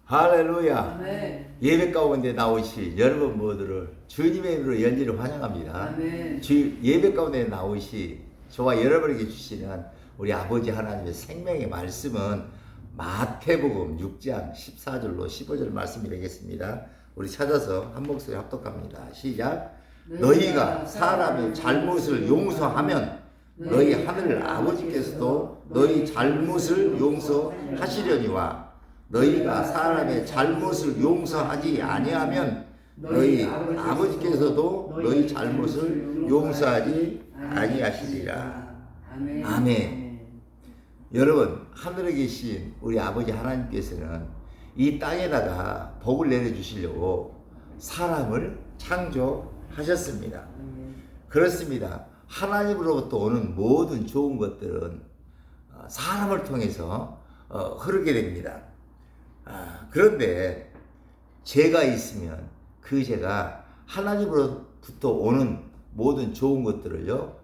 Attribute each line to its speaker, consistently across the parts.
Speaker 1: 할렐루야.
Speaker 2: 아멘.
Speaker 1: 예배 가운데 나오신 여러분 모두를 주님의 이름으로 연일을 환영합니다.
Speaker 2: 아멘.
Speaker 1: 예배 가운데 나오시 저와 여러분에게 주시는 우리 아버지 하나님의 생명의 말씀은 마태복음 6장 14절로 15절 말씀이 되겠습니다. 우리 찾아서 한 목소리 합독합니다. 시작. 너희가 사람의 잘못을 용서하면 너희 하늘 아버지께서도 너희 잘못을 용서하시려니와 너희가 사람의 잘못을 용서하지 아니하면 너희 아버지께서도 너희 잘못을 용서하지 아니하시리라. 아멘. 여러분, 하늘에 계신 우리 아버지 하나님께서는 이 땅에다가 복을 내려주시려고 사람을 창조하셨습니다. 그렇습니다. 하나님으로부터 오는 모든 좋은 것들은 사람을 통해서 흐르게 됩니다. 그런데 죄가 있으면 그 죄가 하나님으로부터 오는 모든 좋은 것들을요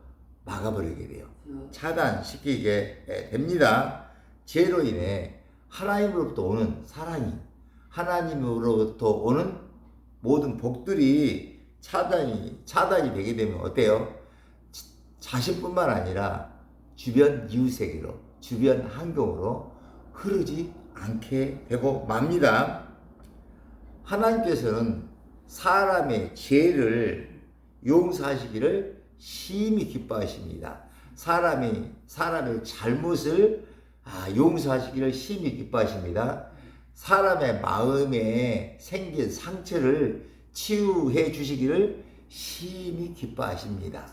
Speaker 1: 막아버리게 돼요. 차단시키게 됩니다. 죄로 인해 하나님으로부터 오는 사랑이, 하나님으로부터 오는 모든 복들이 차단이 되게 되면 어때요? 자신뿐만 아니라 주변 이웃에게로, 주변 환경으로 흐르지 않게 되고 맙니다. 하나님께서는 사람의 죄를 용서하시기를 심히 기뻐하십니다. 사람의 잘못을 용서하시기를 심히 기뻐하십니다. 사람의 마음에 생긴 상처를 치유해 주시기를 심히 기뻐하십니다.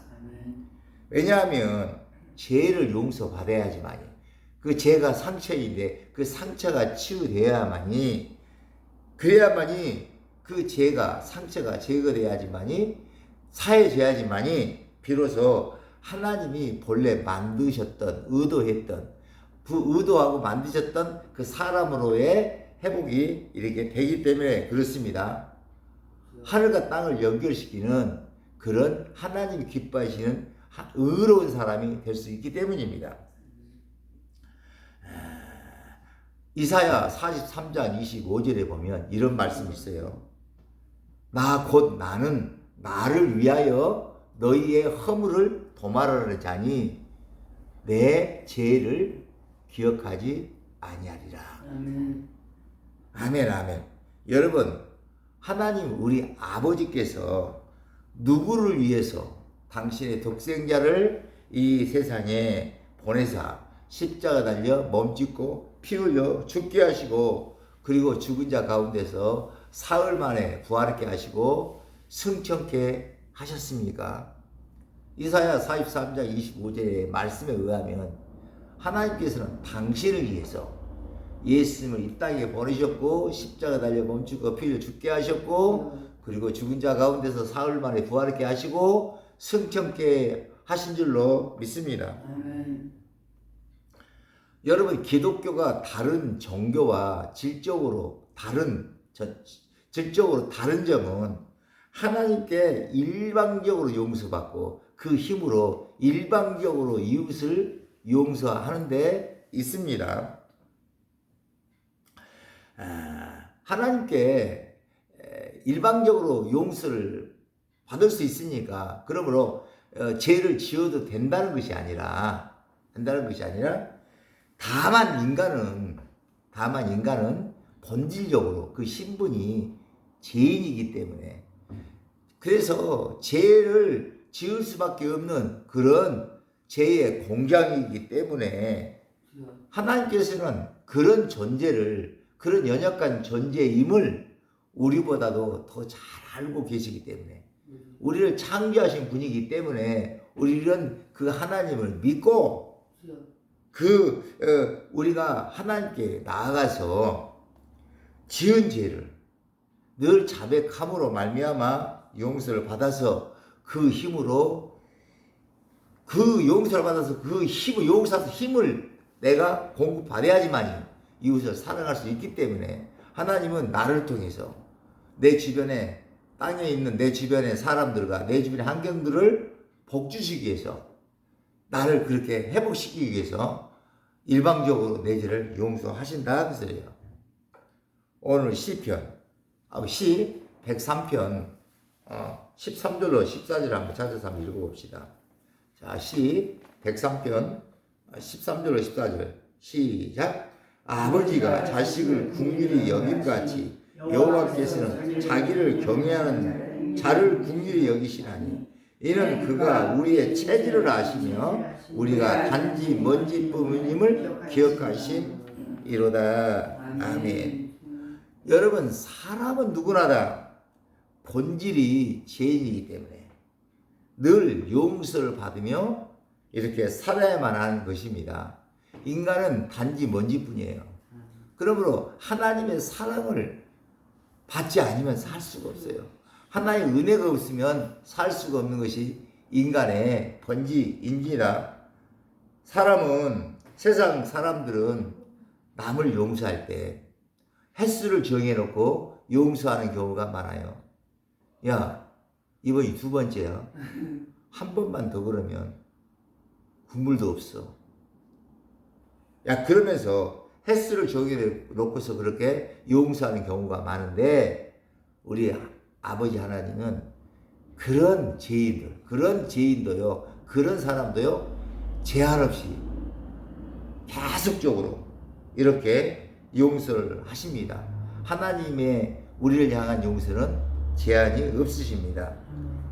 Speaker 1: 왜냐하면 죄를 용서받아야지만이, 그 죄가 상처인데 그 상처가 치유되어야만이, 그래야만이 그 죄가, 상처가 제거돼야지만이, 사해져야지만이 비로소 하나님이 본래 만드셨던, 의도했던, 의도하고 만드셨던 그 사람으로의 회복이 이렇게 되기 때문에 그렇습니다. 하늘과 땅을 연결시키는 그런 하나님이 기뻐하시는 의로운 사람이 될 수 있기 때문입니다. 이사야 43장 25절에 보면 이런 말씀이 있어요. 나는 나를 위하여 너희의 허물을 도말하려 자니 내 죄를 기억하지 아니하리라. 아멘. 여러분, 하나님 우리 아버지께서 누구를 위해서 당신의 독생자를 이 세상에 보내사 십자가 달려 몸짓고 피 흘려 죽게 하시고, 그리고 죽은 자 가운데서 사흘 만에 부활하게 하시고 승천케 하셨습니까? 이사야 43장 25절의 말씀에 의하면 하나님께서는 당신을 위해서 예수님을 이 땅에 보내셨고 십자가 달려 몸짓고 피 흘려 죽게 하셨고, 그리고 죽은 자 가운데서 사흘 만에 부활하게 하시고 승천케 하신 줄로 믿습니다. 여러분, 기독교가 다른 종교와 질적으로 다른 점은 하나님께 일방적으로 용서받고 그 힘으로 일방적으로 이웃을 용서하는 데 있습니다. 하나님께 일방적으로 용서를 받을 수 있으니까, 그러므로 죄를 지어도 된다는 것이 아니라 다만 인간은 본질적으로 그 신분이 죄인이기 때문에, 그래서 죄를 지을 수밖에 없는 그런 죄의 공장이기 때문에 하나님께서는 그런 존재를, 그런 연약한 존재임을 우리보다도 더 잘 알고 계시기 때문에, 우리를 창조하신 분이기 때문에 우리는 그 하나님을 믿고 우리가 하나님께 나아가서 지은 죄를 늘 자백함으로 말미암아 용서를 받아서 그 힘으로, 그 용서를 받아서 그 힘을, 용서하는 힘을 내가 공급받아야지만이 이웃을 사랑할 수 있기 때문에 하나님은 나를 통해서 내 주변에, 땅에 있는 내 주변의 사람들과 내 주변의 환경들을 복주시기 위해서, 나를 그렇게 회복시키기 위해서 일방적으로 내 죄를 용서하신다 그 소리예요. 오늘 시편, 시 103편 13절로 14절 한번 찾아서 한번 읽어봅시다. 자, 시 103편 13절로 14절 시작. 아버지가 자식을 긍휼히 여김같이 여호와께서는 자기를 경외하는 자를 긍휼히 여기시나니 이는 그가 우리의 체질을 아시며 우리가 단지 먼지뿐임을 기억하심이로다. 아멘. 여러분, 사람은 누구나 다 본질이 죄인이기 때문에 늘 용서를 받으며 이렇게 살아야만 하는 것입니다. 인간은 단지 먼지뿐이에요. 그러므로 하나님의 사랑을 받지 않으면 살 수가 없어요. 하나님의 은혜가 없으면 살 수가 없는 것이 인간의 본질입니다. 세상 사람들은 남을 용서할 때 횟수를 정해놓고 용서하는 경우가 많아요. 야, 이번이 2번째야. 한 번만 더 그러면 국물도 없어. 야, 그러면서 횟수를 정해놓고서 그렇게 용서하는 경우가 많은데 우리 아버지 하나님은 그런 죄인도요, 그런 사람도요, 제한 없이 계속적으로 이렇게 용서를 하십니다. 하나님의 우리를 향한 용서는 제한이 없으십니다.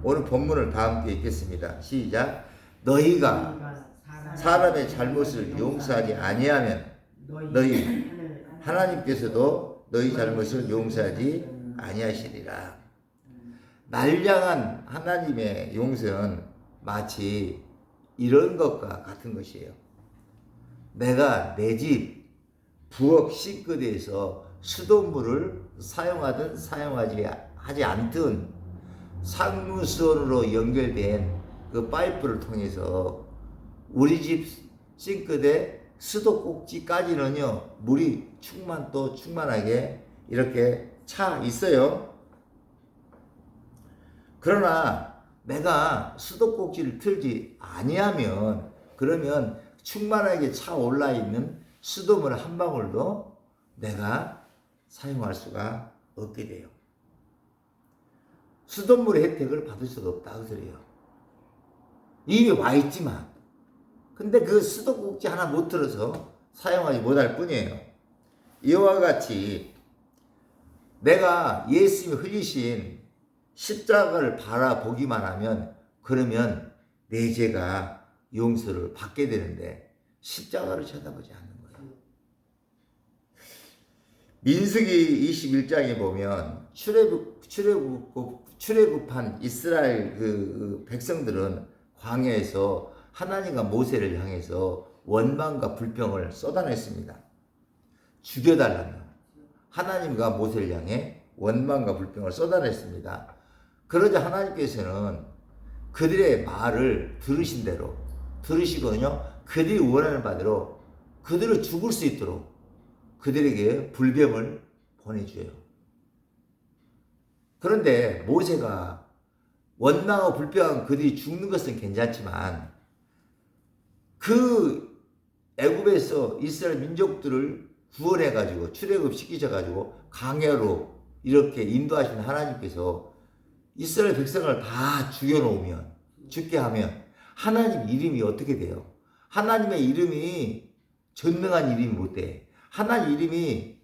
Speaker 1: 오늘 본문을 다 함께 읽겠습니다. 시작. 너희가 사람의 잘못을 용서하지 아니하면 너희 하나님께서도 너희 잘못을 용서하지 아니하시리라. 날 향한 하나님의 용서는 마치 이런 것과 같은 것이에요. 내가 내 집 부엌 싱크대에서 수돗물을 사용하든 하지 않든 상무선으로 연결된 그 파이프를 통해서 우리 집 싱크대 수도꼭지까지는요, 물이 충만하게 이렇게 차 있어요. 그러나 내가 수도꼭지를 틀지 아니하면 그러면 충만하게 차 올라 있는 수돗물 한 방울도 내가 사용할 수가 없게 돼요. 수돗물의 혜택을 받을 수가 없다 그 소리예요. 입에 와 있지만 근데 그 수도꼭지 하나 못 틀어서 사용하지 못할 뿐이에요. 이와 같이 내가 예수님이 흘리신 십자가를 바라보기만 하면 그러면 내 죄가 용서를 받게 되는데 십자가를 쳐다보지 않는 거예요. 민수기 21장에 보면 출애굽한 이스라엘 그 백성들은 광야에서 하나님과 모세를 향해서 원망과 불평을 쏟아냈습니다. 죽여달라며 하나님과 모세를 향해 원망과 불평을 쏟아냈습니다. 그러자 하나님께서는 그들의 말을 들으시거든요. 그들이 원하는 바대로 그들을 죽을 수 있도록 그들에게 불뱀을 보내줘요. 그런데 모세가 원망하고 불평한 그들이 죽는 것은 괜찮지만 그 애굽에서 이스라엘 민족들을 구원해가지고 출애굽시키셔가지고 강야로 이렇게 인도하신 하나님께서 이스라엘 백성을 다 죽게 하면 하나님 이름이 어떻게 돼요? 하나님의 이름이 전능한 이름이 못 돼. 하나님 이름이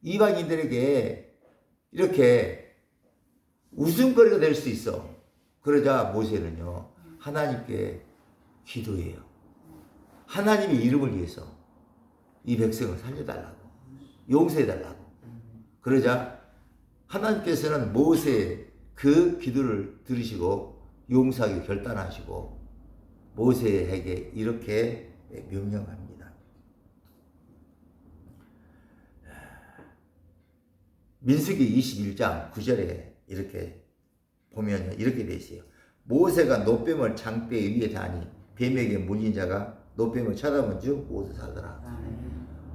Speaker 1: 이방인들에게 이렇게 웃음거리가 될 수 있어. 그러자 모세는요, 하나님께 기도해요. 하나님의 이름을 위해서 이 백성을 살려달라고, 용서해달라고. 그러자 하나님께서는 모세의 그 기도를 들으시고 용서하기 결단하시고 모세에게 이렇게 명령합니다. 민수기 21장 9절에 이렇게 보면 이렇게 되어 있어요. 모세가 노뱀을 장대 위에 다니 뱀에게 물린 자가 노뱀을 쳐다본 즉 모두 살더라.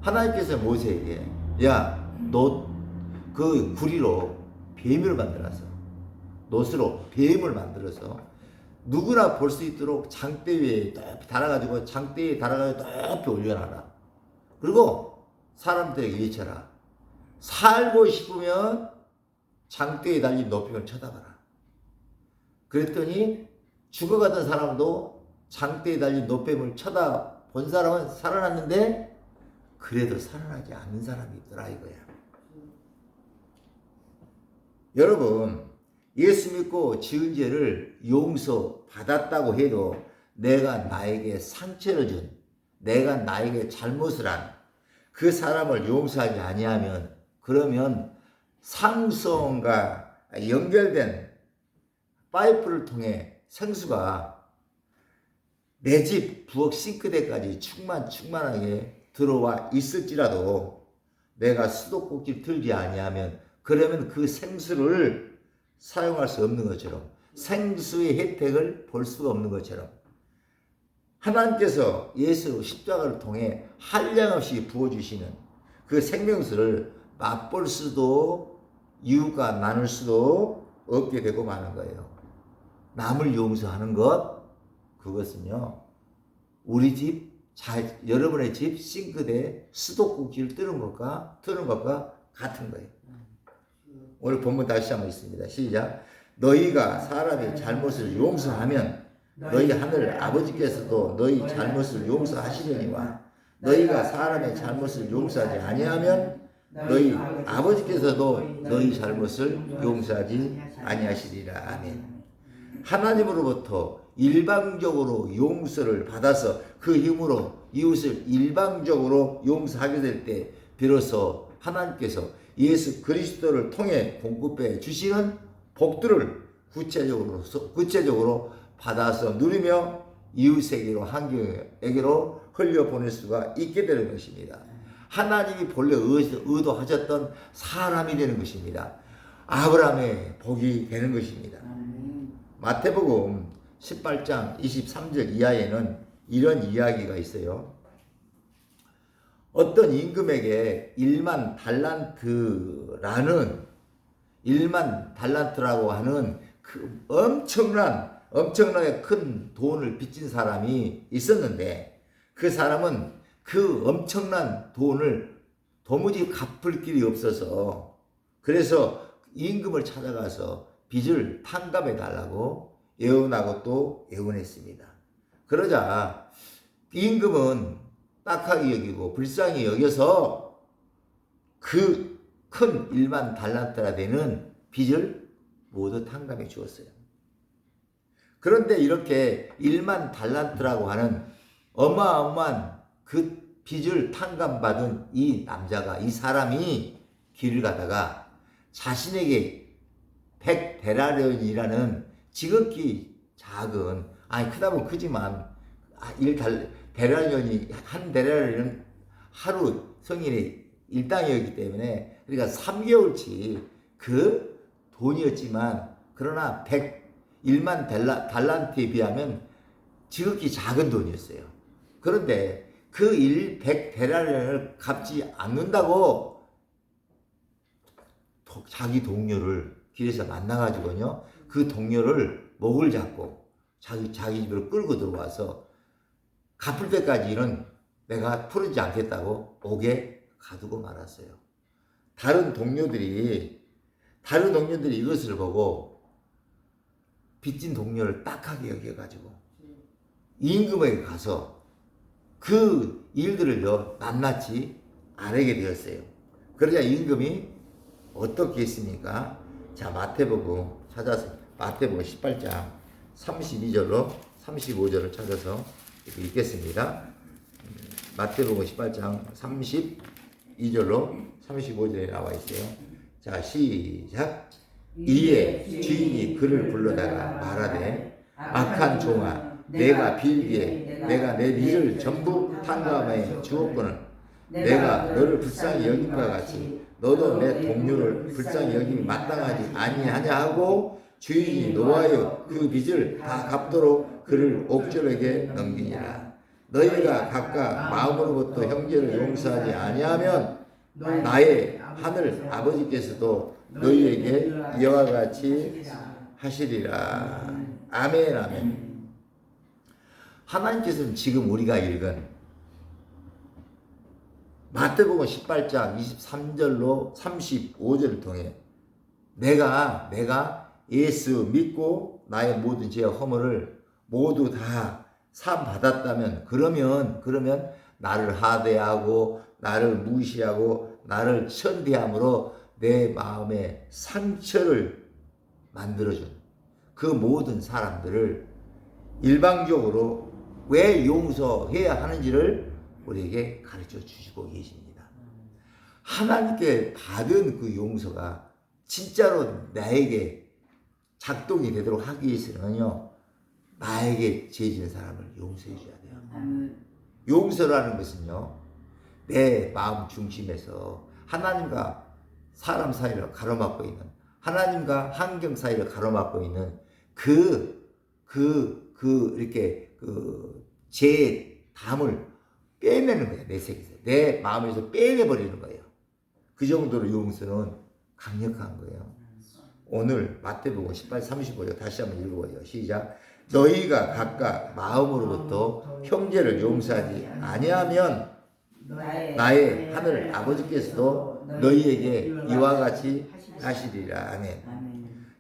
Speaker 1: 하나님께서 모세에게 야, 너 그 구리로 뱀을 만들어서 놋으로 뱀을 만들어서 누구나 볼 수 있도록 장대 위에 높이 달아가지고 높이 올려놔라. 그리고 사람들에게 외쳐라. 살고 싶으면 장대에 달린 높이를 쳐다봐라. 그랬더니 죽어가던 사람도 장대에 달린 노뱀을 쳐다본 사람은 살아났는데 그래도 살아나지 않는 사람이 있더라 이거야. 여러분, 예수 믿고 지은 죄를 용서받았다고 해도 내가 나에게 상처를 준, 내가 나에게 잘못을 한 그 사람을 용서하지 아니하면 그러면 상성과 연결된 파이프를 통해 생수가 내 집 부엌 싱크대까지 충만하게 들어와 있을지라도 내가 수도꼭지를 틀지 아니하면 그러면 그 생수를 사용할 수 없는 것처럼 생수의 혜택을 볼 수가 없는 것처럼 하나님께서 예수 십자가를 통해 한량없이 부어주시는 그 생명수를 맛볼 수도 이유가 나눌 수도 없게 되고 마는 거예요. 남을 용서하는 것, 그것은요 우리 집, 여러분의 집 싱크대에 수도꼭지를 뜨는 것과 같은 거예요. 오늘 본문 다시 한번 있습니다. 시작. 너희가 사람의 잘못을 용서하면 너희 하늘 아버지께서도 너희 잘못을 용서하시려니와 너희가 사람의 잘못을 용서하지 아니하면 너희 아버지께서도 너희 잘못을 용서하지 아니하시리라. 아멘. 하나님으로부터 일방적으로 용서를 받아서 그 힘으로 이웃을 일방적으로 용서하게 될 때 비로소 하나님께서 예수 그리스도를 통해 공급해 주시는 복들을 구체적으로 받아서 누리며 이웃에게로 환경에게로 흘려보낼 수가 있게 되는 것입니다. 하나님이 본래 의도하셨던 사람이 되는 것입니다. 아브라함의 복이 되는 것입니다. 마태복음 18장 23절 이하에는 이런 이야기가 있어요. 어떤 임금에게 1만 달란트라고 하는 그 엄청나게 큰 돈을 빚진 사람이 있었는데 그 사람은 그 엄청난 돈을 도무지 갚을 길이 없어서 그래서 임금을 찾아가서 빚을 탕감해 달라고 애원하고 또 애원했습니다. 그러자 임금은 딱하게 여기고 불쌍히 여겨서 그 큰 1만 달란트나 되는 빚을 모두 탕감해 주었어요. 그런데 이렇게 1만 달란트라고 하는 어마어마한 그 빚을 탕감받은 이 사람이 길을 가다가 자신에게 100데나리온이라는 지극히 작은, 크다 보면 크지만, 한 데나리온은 하루 성인의 일당이었기 때문에, 그러니까 3개월치 그 돈이었지만, 그러나 1만 달란트에 비하면 지극히 작은 돈이었어요. 그런데 그 100데나리온을 갚지 않는다고 자기 동료를 길에서 만나가지고요, 그 동료를 목을 잡고 자기 집으로 끌고 들어와서 갚을 때까지는 내가 풀지 않겠다고 옥에 가두고 말았어요. 다른 동료들이 이것을 보고 빚진 동료를 딱하게 여겨가지고 임금에게 가서 그 일들을요 낱낱이 아뢰게 되었어요. 그러자 임금이 어떻게 했습니까? 자, 마태복음 찾아서 마태복음 18장 32절로 35절을 찾아서 읽겠습니다. 마태복음 18장 32절로 35절에 나와 있어요. 자, 시작. 이에 주인이 그를 불러다가 말하되 악한 종아, 내가 빌기에 내가 내 빚을 전부 탕감해 주었거늘 내가 너를 불쌍히 여김과 같이 너도 내 동료를 불쌍히 여김이 마땅하지 아니하냐 하고 주인이 노하여 그 빚을 다 갚도록 그를 옥졸에게 넘기니라. 너희가 각각 마음으로부터 형제를 용서하지 아니하면 나의 하늘 아버지께서도 너희에게 이와 같이 하시리라. 아멘, 아멘. 하나님께서는 지금 우리가 읽은 마태복음 18장 23절로 35절을 통해 내가 예수 믿고 나의 모든 죄와 허물을 모두 다 사함 받았다면 그러면 나를 하대하고 나를 무시하고 나를 천대함으로 내 마음에 상처를 만들어준 그 모든 사람들을 일방적으로 왜 용서해야 하는지를 우리에게 가르쳐 주시고 계십니다. 하나님께 받은 그 용서가 진짜로 나에게 작동이 되도록 하기 위해서는요, 나에게 죄 지은 사람을 용서해 줘야 돼요. 용서라는 것은요, 내 마음 중심에서 하나님과 사람 사이를 가로막고 있는, 하나님과 환경 사이를 가로막고 있는 이렇게 죄의 담을 빼내는 거예요. 내 세계에서. 내 마음에서 빼내버리는 거예요. 그 정도로 용서는 강력한 거예요. 오늘 마태복음 18, 35절 다시 한번 읽어보죠. 시작. 너희가 각각 마음으로부터 형제를 용서하지 아니하면 나의 하늘 아버지께서도 너희에게 이와 같이 하시리라. 아멘.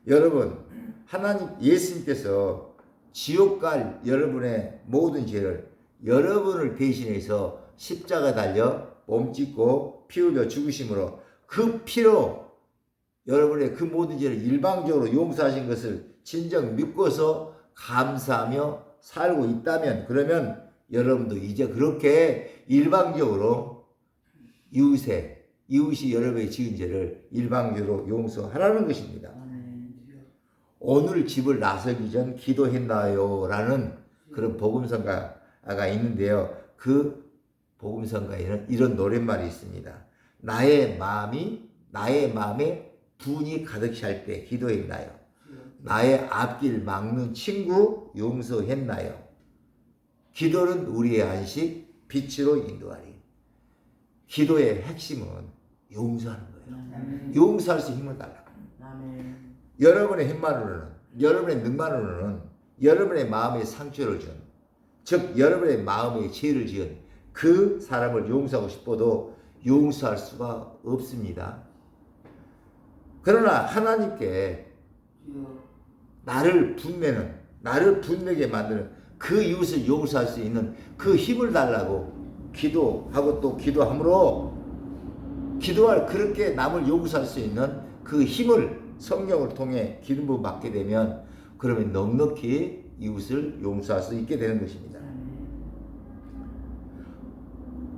Speaker 1: 여러분, 하나님 예수님께서 지옥 갈 여러분의 모든 죄를 여러분을 대신해서 십자가 달려 몸 찢고 피 흘려 죽으심으로 그 피로 여러분의 그 모든 죄를 일방적으로 용서하신 것을 진정 믿고서 감사하며 살고 있다면, 그러면 여러분도 이제 그렇게 일방적으로 이웃이 여러분의 지은 죄를 일방적으로 용서하라는 것입니다. 오늘 집을 나서기 전 기도했나요? 라는 그런 복음성가가 있는데요. 그 복음성가에는 이런 노랫말이 있습니다. 나의 마음에 분이 가득 찰 때 기도했나요? 나의 앞길 막는 친구 용서했나요? 기도는 우리의 안식, 빛으로 인도하리. 기도의 핵심은 용서하는 거예요. 용서할 수 힘을 달라고. 여러분의 힘만으로는, 여러분의 능만으로는 여러분의 마음에 상처를 준, 즉 여러분의 마음에 죄를 지은 그 사람을 용서하고 싶어도 용서할 수가 없습니다. 그러나 하나님께 나를 분내게 만드는 그 이웃을 용서할 수 있는 그 힘을 달라고 기도하고 또 기도함으로 기도할 그렇게 남을 용서할 수 있는 그 힘을 성령을 통해 기름 부음 받게 되면 그러면 넉넉히 이웃을 용서할 수 있게 되는 것입니다.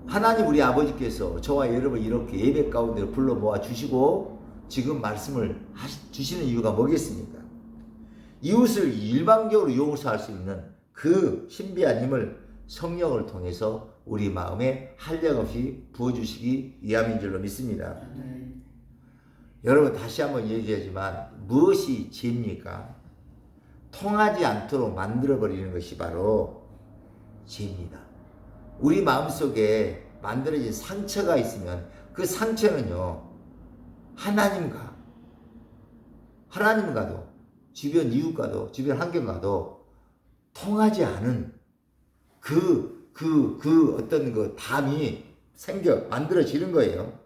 Speaker 1: 하나님 우리 아버지께서 저와 여러분 이렇게 예배 가운데 불러 모아 주시고 지금 말씀을 주시는 이유가 뭐겠습니까? 이웃을 일방적으로 용서할 수 있는 그 신비한 힘을 성령을 통해서 우리 마음에 한량없이 부어주시기 위함인 줄로 믿습니다. 여러분 다시 한번 얘기하지만 무엇이 죄입니까? 통하지 않도록 만들어버리는 것이 바로 죄입니다. 우리 마음속에 만들어진 상처가 있으면 그 상처는요, 하나님과도 주변 이웃과도 주변 환경과도 통하지 않은 어떤 그 담이 만들어지는 거예요.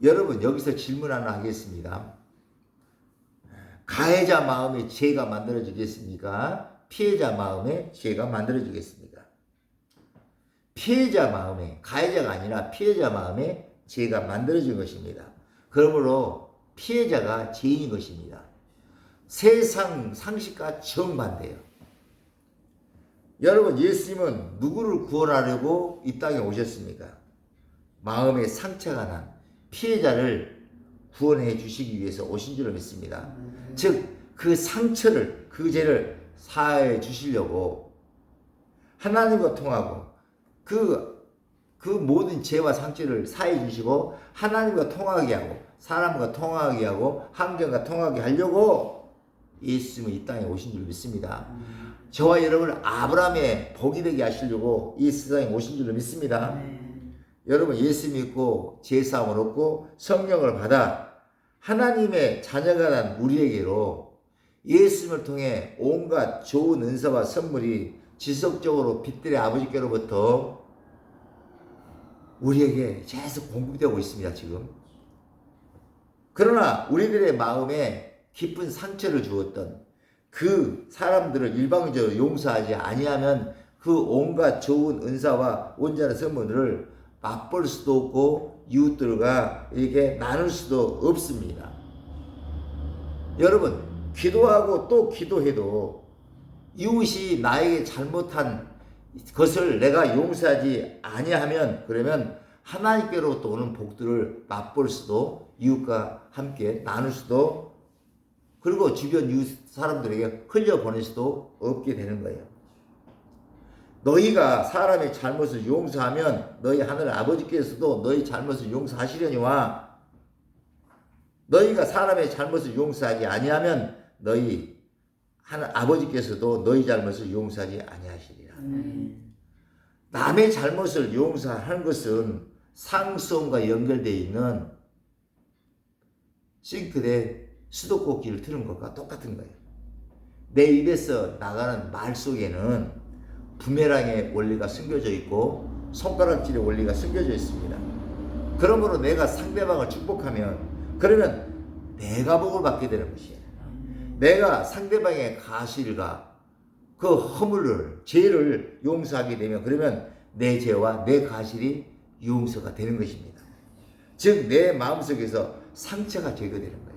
Speaker 1: 여러분 여기서 질문 하나 하겠습니다. 가해자 마음에 죄가 만들어지겠습니까? 피해자 마음에 죄가 만들어지겠습니까? 피해자 마음에, 가해자가 아니라 피해자 마음에 죄가 만들어진 것입니다. 그러므로 피해자가 죄인인 것입니다. 세상 상식과 정반대예요. 여러분 예수님은 누구를 구원하려고 이 땅에 오셨습니까? 마음에 상처가 난 피해자를 구원해 주시기 위해서 오신 줄로 믿습니다. 즉 그 상처를, 그 죄를 사해 주시려고 하나님과 통하고 그 모든 죄와 상처를 사해 주시고 하나님과 통하게 하고 사람과 통하게 하고 환경과 통하게 하려고 예수님은 이 땅에 오신 줄 믿습니다. 저와 여러분을 아브라함의 복이 되게 하시려고 이 세상에 오신 줄로 믿습니다. 여러분 예수 믿고 죄사함을 얻고 성령을 받아 하나님의 자녀가 난 우리에게로 예수님을 통해 온갖 좋은 은사와 선물이 지속적으로 빛들의 아버지께로부터 우리에게 계속 공급되고 있습니다, 지금. 그러나 우리들의 마음에 깊은 상처를 주었던 그 사람들을 일방적으로 용서하지 아니하면 그 온갖 좋은 은사와 온전한 선물을 맛볼 수도 없고 이웃들과 이렇게 나눌 수도 없습니다. 여러분, 기도하고 또 기도해도 이웃이 나에게 잘못한 것을 내가 용서하지 아니하면 그러면 하나님께로부터 오는 복들을 맛볼 수도 이웃과 함께 나눌 수도 그리고 주변 이웃 사람들에게 흘려보낼 수도 없게 되는 거예요. 너희가 사람의 잘못을 용서하면 너희 하늘 아버지께서도 너희 잘못을 용서하시려니와 너희가 사람의 잘못을 용서하지 아니하면 너희 하늘 아버지께서도 너희 잘못을 용서하지 아니하시리라. 남의 잘못을 용서하는 것은 상수원과 연결되어 있는 싱크대 수도꼭지를 틀은 것과 똑같은 거예요. 내 입에서 나가는 말 속에는 부메랑의 원리가 숨겨져 있고 손가락질의 원리가 숨겨져 있습니다. 그러므로 내가 상대방을 축복하면 그러면 내가 복을 받게 되는 것이에요. 내가 상대방의 가실과 그 허물을 죄를 용서하게 되면 그러면 내 죄와 내 가실이 용서가 되는 것입니다. 즉 내 마음속에서 상처가 제거되는 거예요.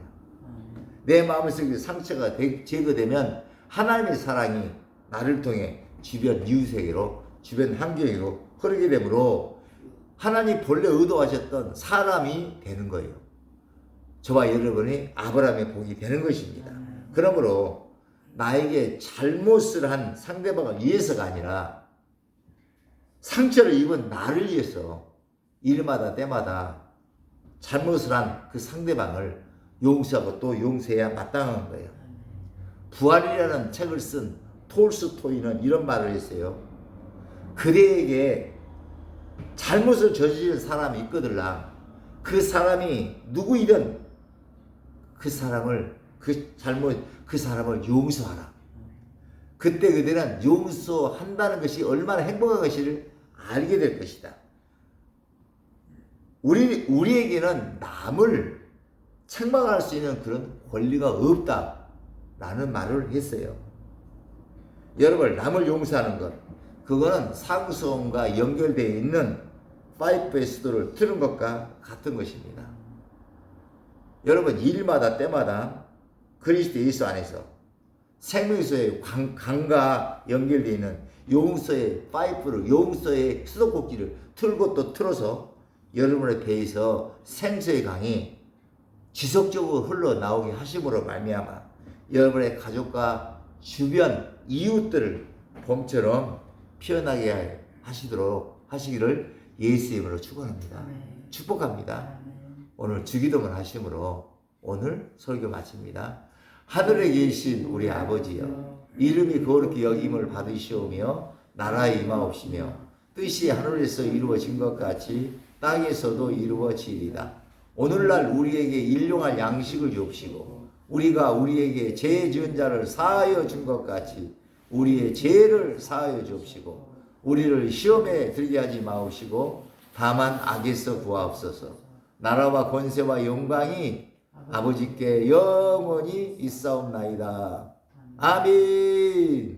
Speaker 1: 내 마음속에서 상처가 제거되면 하나님의 사랑이 나를 통해 주변 이웃에게로 주변 환경으로 흐르게 되므로 하나님 본래 의도하셨던 사람이 되는 거예요. 저와 여러분이 아브라함의 복이 되는 것입니다. 그러므로 나에게 잘못을 한 상대방을 위해서가 아니라 상처를 입은 나를 위해서 일마다 때마다 잘못을 한 그 상대방을 용서하고 또 용서해야 마땅한 거예요. 부활이라는 책을 쓴 톨스토이는 이런 말을 했어요. 그대에게 잘못을 저지른 사람이 있거들라. 그 사람이 누구이든 그 사람을 용서하라. 그때 그대는 용서한다는 것이 얼마나 행복한 것을 알게 될 것이다. 우리에게는 남을 책망할 수 있는 그런 권리가 없다라는 말을 했어요. 여러분, 남을 용서하는 것, 그거는 상수원과 연결되어 있는 파이프의 수도를 틀은 것과 같은 것입니다. 여러분, 일마다 때마다 그리스도 예수 안에서 생명수의 강과 연결되어 있는 용서의 파이프를, 용서의 수도꼭지를 틀고 또 틀어서 여러분의 배에서 생수의 강이 지속적으로 흘러나오게 하심으로 말미암아 여러분의 가족과 주변 이웃들을 봄처럼 피어나게 하시기를 예수의 이름으로 축원합니다. 축복합니다. 오늘 주기도문 하심으로 오늘 설교 마칩니다. 하늘에 계신 우리 아버지여, 이름이 거룩히 여김을 받으시오며 나라에 임하옵시며 뜻이 하늘에서 이루어진 것 같이 땅에서도 이루어지리다. 오늘날 우리에게 일용할 양식을 주옵시고 우리가 우리에게 죄 지은 자를 사하여 준 것 같이 우리의 죄를 사하여 주옵시고 우리를 시험에 들게 하지 마옵시고 다만 악에서 구하옵소서. 나라와 권세와 영광이 아버지께 영원히 있사옵나이다. 아멘.